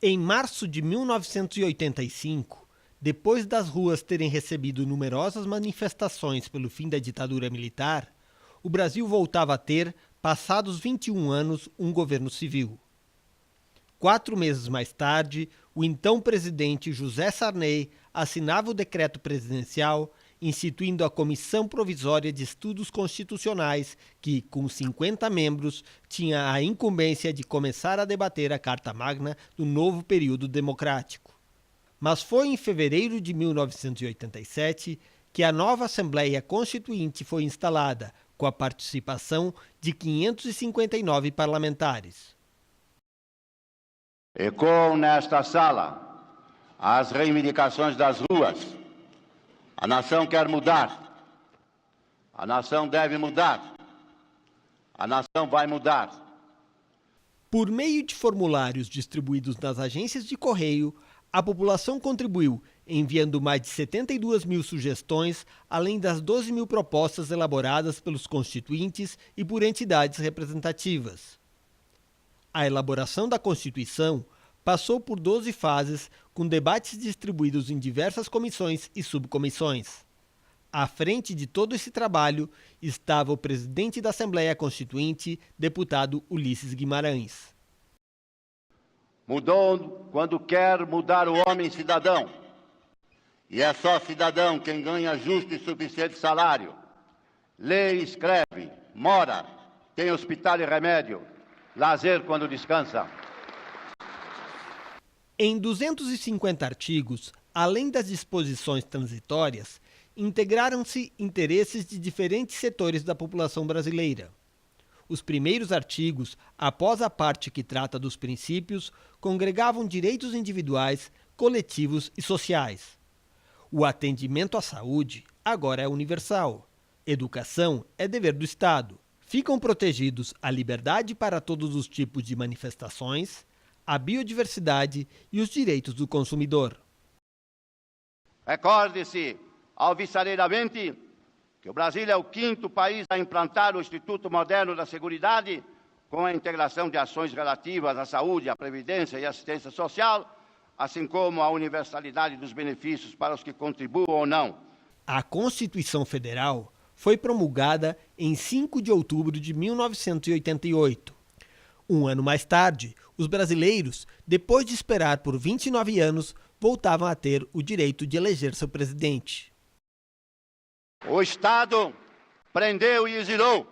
Em março de 1985, depois das ruas terem recebido numerosas manifestações pelo fim da ditadura militar, o Brasil voltava a ter, passados 21 anos, um governo civil. 4 meses mais tarde, o então presidente José Sarney assinava o decreto presidencial instituindo a Comissão Provisória de Estudos Constitucionais, que, com 50 membros, tinha a incumbência de começar a debater a Carta Magna do novo período democrático. Mas foi em fevereiro de 1987 que a nova Assembleia Constituinte foi instalada, com a participação de 559 parlamentares. Ecoam nesta sala as reivindicações das ruas. A nação quer mudar. A nação deve mudar. A nação vai mudar. Por meio de formulários distribuídos nas agências de correio, a população contribuiu, enviando mais de 72 mil sugestões, além das 12 mil propostas elaboradas pelos constituintes e por entidades representativas. A elaboração da Constituição passou por 12 fases, com debates distribuídos em diversas comissões e subcomissões. À frente de todo esse trabalho estava o presidente da Assembleia Constituinte, deputado Ulisses Guimarães. Mudou quando quer mudar o homem cidadão. E é só cidadão quem ganha justo e suficiente salário. Lê e escreve, mora, tem hospital e remédio, lazer quando descansa. Em 250 artigos, além das disposições transitórias, integraram-se interesses de diferentes setores da população brasileira. Os primeiros artigos, após a parte que trata dos princípios, congregavam direitos individuais, coletivos e sociais. O atendimento à saúde agora é universal. Educação é dever do Estado. Ficam protegidos a liberdade para todos os tipos de manifestações, a biodiversidade e os direitos do consumidor. Recorde-se, alvissareiramente, que o Brasil é o 5º país a implantar o Instituto Moderno da Seguridade, com a integração de ações relativas à saúde, à previdência e assistência social, assim como a universalidade dos benefícios para os que contribuam ou não. A Constituição Federal foi promulgada em 5 de outubro de 1988. Um ano mais tarde, os brasileiros, depois de esperar por 29 anos, voltavam a ter o direito de eleger seu presidente. O Estado prendeu e exilou.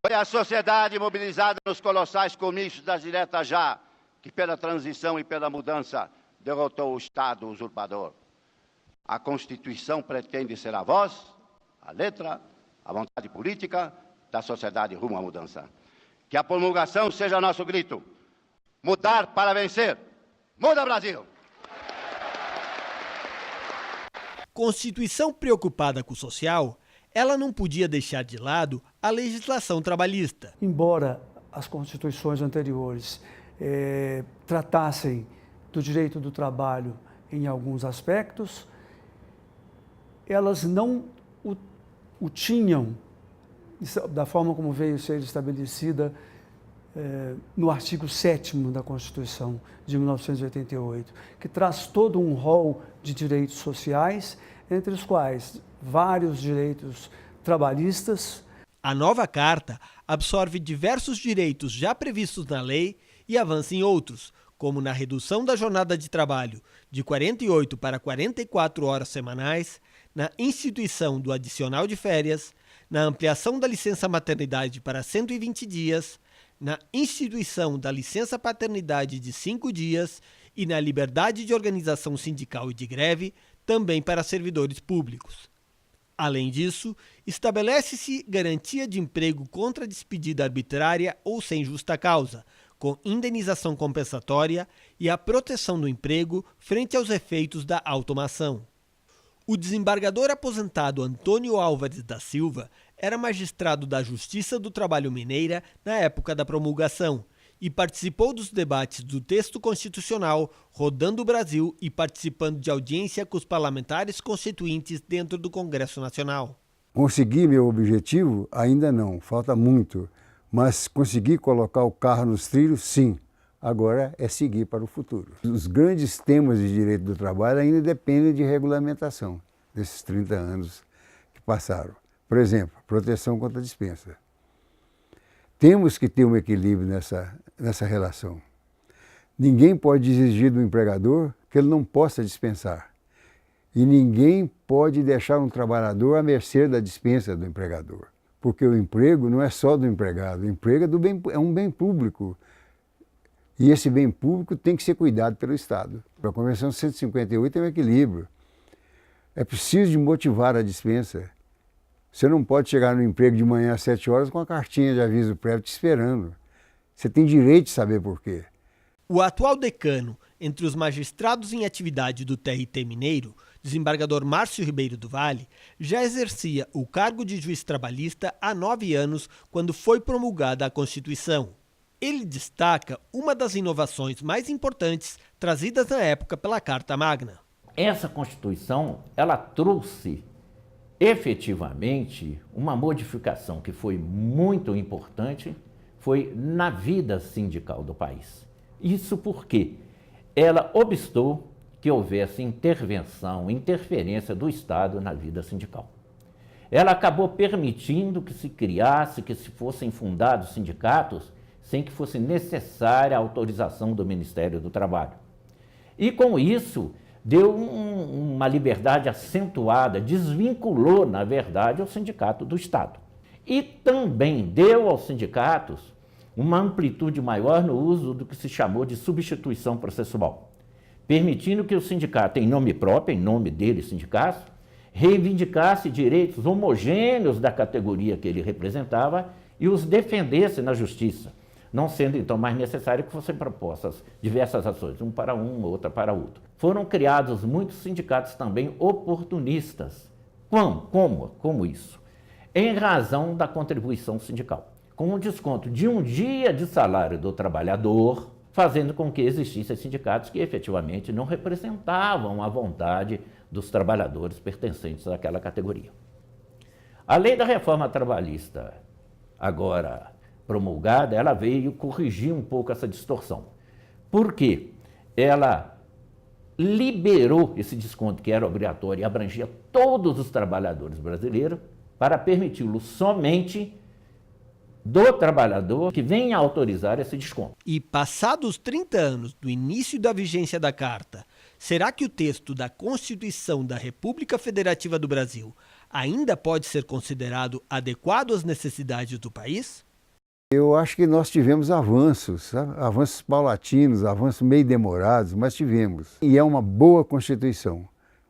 Foi a sociedade mobilizada nos colossais comícios das diretas já, que pela transição e pela mudança derrotou o Estado usurpador. A Constituição pretende ser a voz, a letra, a vontade política da sociedade rumo à mudança. Que a promulgação seja nosso grito. Mudar para vencer. Muda, Brasil! Constituição preocupada com o social, ela não podia deixar de lado a legislação trabalhista. Embora as constituições anteriores tratassem do direito do trabalho em alguns aspectos, elas não o tinham da forma como veio ser estabelecida no artigo 7º da Constituição de 1988, que traz todo um rol de direitos sociais, entre os quais vários direitos trabalhistas. A nova Carta absorve diversos direitos já previstos na lei e avança em outros, como na redução da jornada de trabalho de 48 para 44 horas semanais, na instituição do adicional de férias, na ampliação da licença maternidade para 120 dias, na instituição da licença paternidade de 5 dias e na liberdade de organização sindical e de greve, também para servidores públicos. Além disso, estabelece-se garantia de emprego contra despedida arbitrária ou sem justa causa, com indenização compensatória e a proteção do emprego frente aos efeitos da automação. O desembargador aposentado Antônio Álvares da Silva era magistrado da Justiça do Trabalho Mineira na época da promulgação e participou dos debates do texto constitucional, rodando o Brasil e participando de audiência com os parlamentares constituintes dentro do Congresso Nacional. Consegui meu objetivo? Ainda não, falta muito. Mas consegui colocar o carro nos trilhos? Sim. agora é seguir para o futuro. Os grandes temas de direito do trabalho ainda dependem de regulamentação desses 30 anos que passaram. Por exemplo, proteção contra a dispensa. Temos que ter um equilíbrio nessa relação. Ninguém pode exigir do empregador que ele não possa dispensar. E ninguém pode deixar um trabalhador à mercê da dispensa do empregador. Porque o emprego não é só do empregado, o emprego é um bem público. E esse bem público tem que ser cuidado pelo Estado. A Convenção 158 é um equilíbrio. É preciso de motivar a dispensa. Você não pode chegar no emprego de manhã às 7 horas com a cartinha de aviso prévio te esperando. Você tem direito de saber por quê. O atual decano entre os magistrados em atividade do TRT Mineiro, desembargador Márcio Ribeiro do Vale, já exercia o cargo de juiz trabalhista há 9 anos, quando foi promulgada a Constituição. Ele destaca uma das inovações mais importantes trazidas na época pela Carta Magna. Essa Constituição, ela trouxe efetivamente uma modificação que foi muito importante, foi na vida sindical do país. Isso porque ela obstou que houvesse interferência do Estado na vida sindical. Ela acabou permitindo que se criasse, que se fossem fundados sindicatos sem que fosse necessária a autorização do Ministério do Trabalho. E com isso, deu uma liberdade acentuada, desvinculou, na verdade, o sindicato do Estado. E também deu aos sindicatos uma amplitude maior no uso do que se chamou de substituição processual, permitindo que o sindicato, em nome próprio, em nome dele, sindicato, reivindicasse direitos homogêneos da categoria que ele representava e os defendesse na justiça, não sendo então mais necessário que fossem propostas diversas ações, um para um, outra para outro. Foram criados muitos sindicatos também oportunistas. Como isso? Em razão da contribuição sindical, com um desconto de um dia de salário do trabalhador, fazendo com que existissem sindicatos que efetivamente não representavam a vontade dos trabalhadores pertencentes àquela categoria. A lei da reforma trabalhista, agora promulgada, ela veio corrigir um pouco essa distorção. Por quê? Ela liberou esse desconto que era obrigatório e abrangia todos os trabalhadores brasileiros para permiti-lo somente do trabalhador que venha autorizar esse desconto. E passados 30 anos do início da vigência da Carta, será que o texto da Constituição da República Federativa do Brasil ainda pode ser considerado adequado às necessidades do país? Eu acho que nós tivemos avanços, sabe? Avanços paulatinos, avanços meio demorados, mas tivemos. E é uma boa Constituição,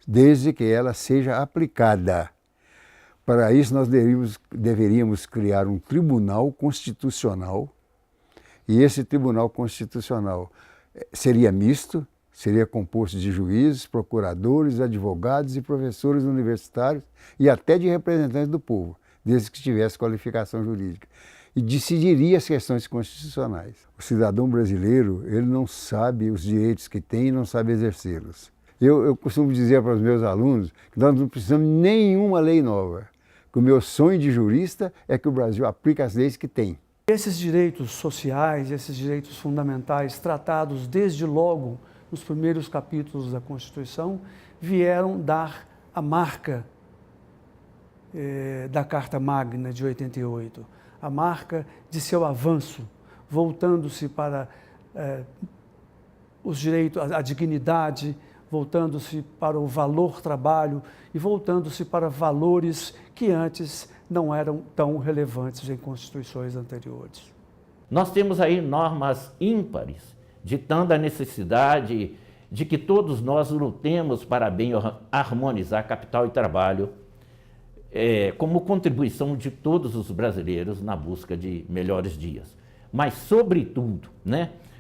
desde que ela seja aplicada. Para isso, nós deveríamos criar um tribunal constitucional, e esse tribunal constitucional seria misto, seria composto de juízes, procuradores, advogados e professores universitários e até de representantes do povo, desde que tivesse qualificação jurídica. E decidiria as questões constitucionais. O cidadão brasileiro, ele não sabe os direitos que tem e não sabe exercê-los. Eu costumo dizer para os meus alunos que nós não precisamos de nenhuma lei nova, que o meu sonho de jurista é que o Brasil aplique as leis que tem. Esses direitos sociais, esses direitos fundamentais, tratados desde logo nos primeiros capítulos da Constituição, vieram dar a marca da Carta Magna de 88, a marca de seu avanço, voltando-se para os direitos, a dignidade, voltando-se para o valor trabalho e voltando-se para valores que antes não eram tão relevantes em constituições anteriores. Nós temos aí normas ímpares, ditando a necessidade de que todos nós lutemos para bem harmonizar capital e trabalho, como contribuição de todos os brasileiros na busca de melhores dias. Mas, sobretudo,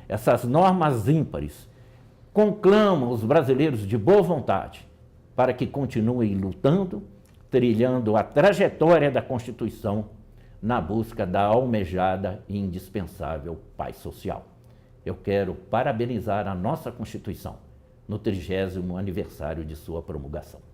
essas normas ímpares conclamam os brasileiros de boa vontade para que continuem lutando, trilhando a trajetória da Constituição na busca da almejada e indispensável paz social. Eu quero parabenizar a nossa Constituição no 30º aniversário de sua promulgação.